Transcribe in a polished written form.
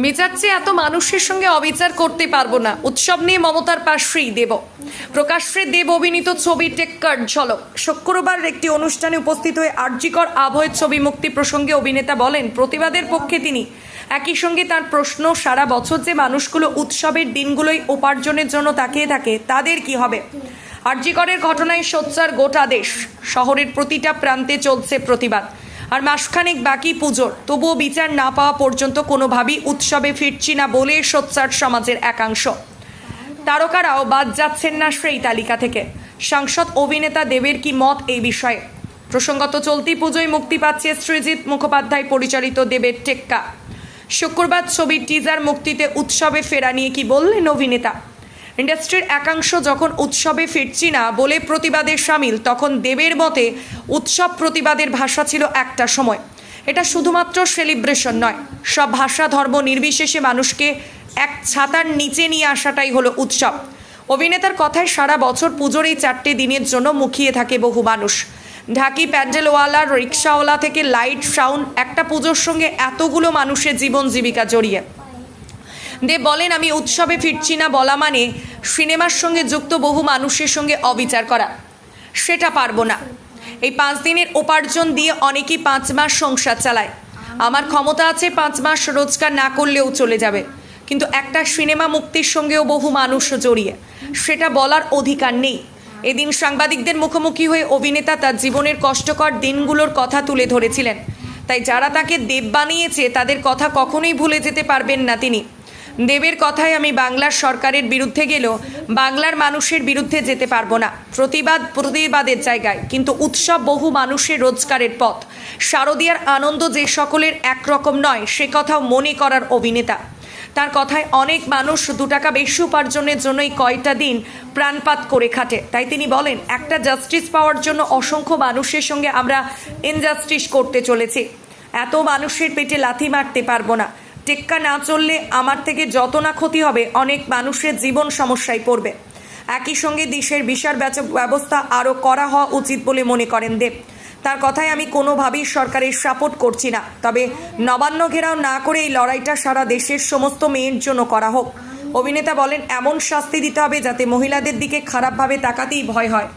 মেজাচ্ছে এত মানুষের সঙ্গে অবিচার করতে পারবো না। উৎসব নিয়ে মমতার পাশেই দেব। প্রকাশ্যে দেব অভিনীত ছবি টেক্কার ঝলক। শুক্রবার একটি অনুষ্ঠানে উপস্থিত হয়ে আরজিকর আবহের ছবি মুক্তি প্রসঙ্গে অভিনেতা বলেন প্রতিবাদের পক্ষে তিনি। একই সঙ্গে তার প্রশ্ন, সারা বছর যে মানুষগুলো উৎসবের দিনগুলোই উপার্জনের জন্য তাকিয়ে থাকে তাদের কি হবে? আরজিকরের ঘটনায় সোচ্চার গোটা দেশ। শহরের প্রতিটা প্রান্তে চলছে প্রতিবাদ। আর মাসখানেক বাকি পুজোর, তবুও বিচার না পাওয়া পর্যন্ত কোনোভাবেই উৎসবে ফিরছি না বলে সোচ্চার সমাজের একাংশ। তারকারাও বাদ যাচ্ছেন না সেই তালিকা থেকে। সাংসদ অভিনেতা দেবের কি মত এই বিষয়ে? প্রসঙ্গত চলতি পুজোয় মুক্তি পাচ্ছে সৃজিত মুখোপাধ্যায় পরিচালিত দেবের টেক্কা। শুক্রবার ছবির টিজার মুক্তিতে উৎসবে ফেরা নিয়ে কি বললেন অভিনেতা? ইন্ডাস্ট্রির একাংশ যখন উৎসবে ফিরছি না বলে প্রতিবাদে সামিল, তখন দেবের মতে উৎসব প্রতিবাদের ভাষা ছিল একটা সময়। এটা শুধুমাত্র সেলিব্রেশন নয়, সব ভাষা ধর্ম নির্বিশেষে মানুষকে এক ছাতার নিচে নিয়ে আসাটাই হলো উৎসব। অভিনেতার কথায় সারা বছর পুজোর এই 4টে দিনের জন্য মুখিয়ে থাকে বহু মানুষ। ঢাকি প্যান্ডেলওয়ালা, রিক্সাওয়ালা থেকে লাইট সাউন্ড, একটা পুজোর সঙ্গে এতগুলো মানুষের জীবন জীবিকা জড়িয়ে। দেব বলেন, আমি উৎসবে ফিরছি না বলা মানে সিনেমার সঙ্গে যুক্ত বহু মানুষের সঙ্গে অবিচার করা। সেটা পারবো না। এই 5 দিনের উপার্জন দিয়ে অনেকেই 5 মাস সংসার চালায়। আমার ক্ষমতা আছে 5 মাস রোজগার না করলেও চলে যাবে, কিন্তু একটা সিনেমা মুক্তির সঙ্গেও বহু মানুষ জড়িয়ে, সেটা বলার অধিকার নেই। এদিন সাংবাদিকদের মুখোমুখি হয়ে অভিনেতা তার জীবনের কষ্টকর দিনগুলোর কথা তুলে ধরেছিলেন। তাই যারা তাকে দেব বানিয়েছে তাদের কথা কখনোই ভুলে যেতে পারবেন না তিনি। দেবের কথায়, আমি বাংলার সরকারের বিরুদ্ধে গেলেও বাংলার মানুষের বিরুদ্ধে যেতে পারবো না। প্রতিবাদের জায়গায়, কিন্তু উৎসব বহু মানুষের রোজগারের পথ। শারদীয়ার আনন্দ যে সকলের একরকম নয় সে কথাও মনে করার অভিনেতা। তার কথায় অনেক মানুষ 2 টাকা বেশি উপার্জনের জন্যই কয়টা দিন প্রাণপাত করে খাটে। তাই তিনি বলেন, একটা জাস্টিস পাওয়ার জন্য অসংখ্য মানুষের সঙ্গে আমরা ইনজাস্টিস করতে চলেছি। এত মানুষের পেটে লাথি মারতে পারবো না। টেক্কা না চললে আমার থেকে যত না ক্ষতি হবে, অনেক মানুষের জীবন সমস্যায় পড়বে। একই সঙ্গে দেশের বিচার ব্যবস্থা আরও করা হওয়া উচিত বলে মনে করেন দেব। তার কথায়, আমি কোনোভাবেই সরকারের সাপোর্ট করছি না, তবে নবান্ন ঘেরাও না করে এই লড়াইটা সারা দেশের সমস্ত মেয়ের জন্য করা হোক। অভিনেতা বলেন, এমন শাস্তি দিতে হবে যাতে মহিলাদের দিকে খারাপভাবে তাকাতেই ভয় হয়।